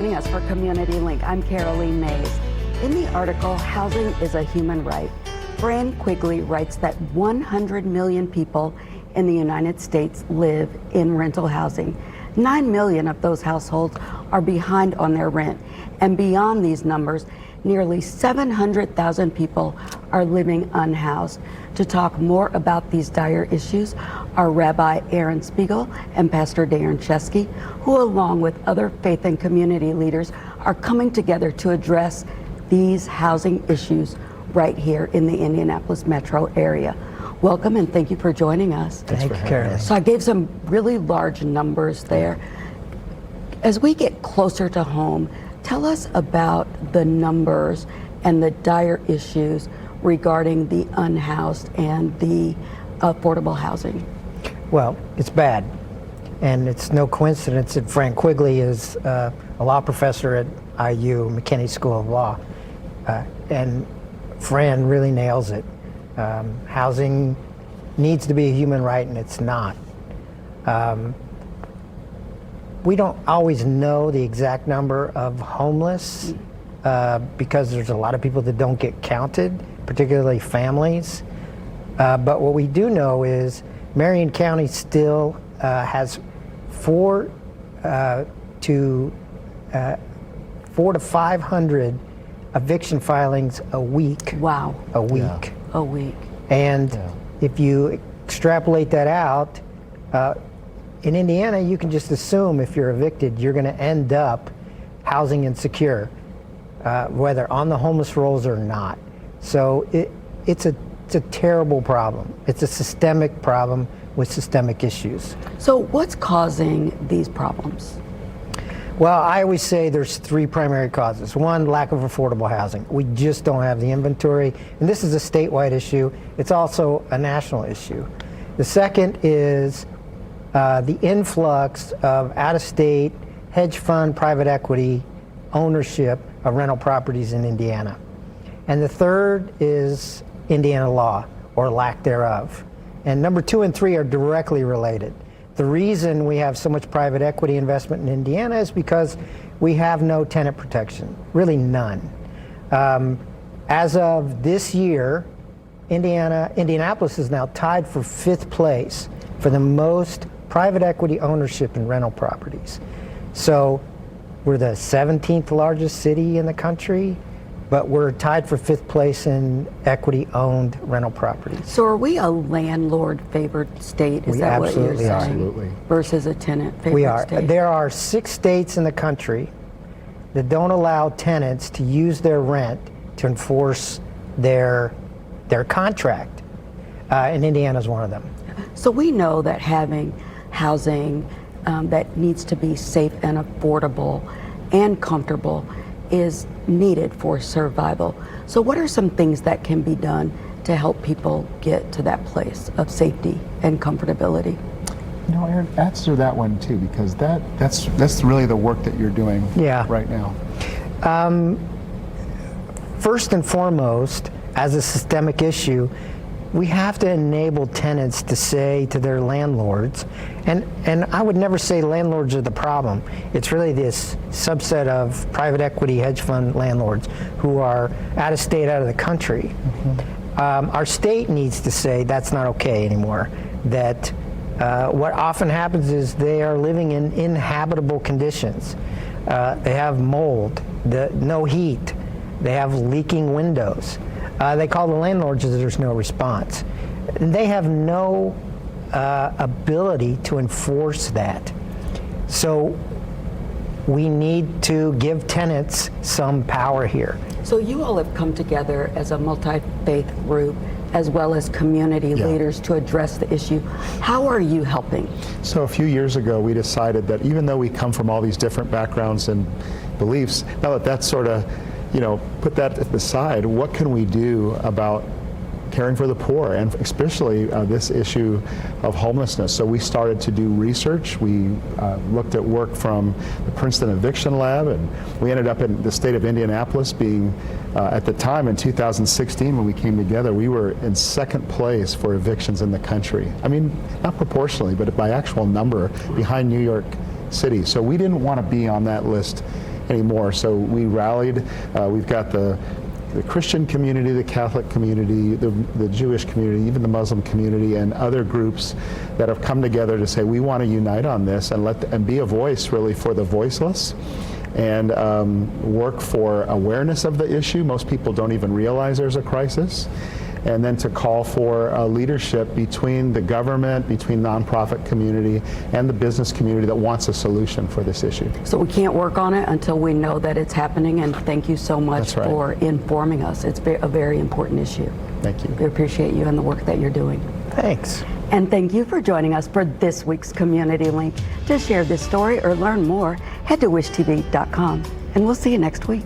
Joining us for Community Link, I'm Carolene Mays. In the article, Housing is a Human Right, Fran Quigley writes that 100 million people in the United States live in rental housing. 9 million of those households are behind on their rent. And beyond these numbers, nearly 700,000 people are living unhoused. To talk more about these dire issues are Rabbi Spiegel and Pastor Darryn Scheske, who along with other faith and community leaders are coming together to address these housing issues right here in the Indianapolis metro area. Welcome and thank you for joining us. Thank you, Carolyn. So I gave some really large numbers there. As we get closer to home, tell us about the numbers and the dire issues regarding the unhoused and the affordable housing. Well, it's bad. And it's no coincidence that Fran Quigley is a law professor at IU, McKinney School of Law. And Fran really nails it. Housing needs to be a human right, and it's not. We don't always know the exact number of homeless because there's a lot of people that don't get counted, particularly families. But what we do know is Marion County still has 400 to 500 eviction filings a week. Wow. A week. Yeah. A week. And if you extrapolate that out, in Indiana, you can just assume if you're evicted, you're going to end up housing insecure, whether on the homeless rolls or not. So it's a terrible problem. It's a systemic problem with systemic issues. So what's causing these problems? Well, I always say there's three primary causes. One, lack of affordable housing. We just don't have the inventory. And this is a statewide issue. It's also a national issue. The second is the influx of out-of-state hedge fund private equity ownership of rental properties in Indiana. And the third is Indiana law, or lack thereof. And number 2 and 3 are directly related. The reason we have so much private equity investment in Indiana is because we have no tenant protection, really none. As of this year, Indianapolis is now tied for 5th place for the most private equity ownership in rental properties. So we're the 17th largest city in the country, but we're tied for 5th place in equity-owned rental properties. So are we a landlord-favored state? Is that what you're saying? Absolutely. Versus a tenant-favored state? We are. There are 6 states in the country that don't allow tenants to use their rent to enforce their contract, and Indiana is one of them. So we know that having housing that needs to be safe and affordable and comfortable is needed for survival. So what are some things that can be done to help people get to that place of safety and comfortability? You know, Aaron, answer that one too, because that's really the work that you're doing right now. First and foremost, as a systemic issue, we have to enable tenants to say to their landlords, and I would never say landlords are the problem. It's really this subset of private equity hedge fund landlords who are out of state, out of the country. Our state needs to say that's not okay anymore. That what often happens is they are living in inhabitable conditions. They have mold, no heat, they have leaking windows. They call the landlords and there's no response. They have no ability to enforce that. So we need to give tenants some power here. So you all have come together as a multi-faith group as well as community leaders to address the issue. How are you helping? So a few years ago, we decided that even though we come from all these different backgrounds and beliefs, now that that's sort of, put that aside, what can we do about caring for the poor, and especially this issue of homelessness? So we started to do research. We looked at work from the Princeton Eviction Lab, and we ended up in the state of Indianapolis being, at the time in 2016 when we came together, we were in 2nd place for evictions in the country. I mean, not proportionally, but by actual number, behind New York City. So we didn't want to be on that list anymore. So we rallied. We've got the Christian community, the Catholic community, the Jewish community, even the Muslim community, and other groups that have come together to say we want to unite on this and be a voice really for the voiceless, and work for awareness of the issue. Most people don't even realize there's a crisis. And then to call for leadership between the government, between nonprofit community, and the business community that wants a solution for this issue. So we can't work on it until we know that it's happening, and thank you so much That's right. for informing us. It's a very important issue. Thank you. We appreciate you and the work that you're doing. Thanks. And thank you for joining us for this week's Community Link. To share this story or learn more, head to wishtv.com, and we'll see you next week.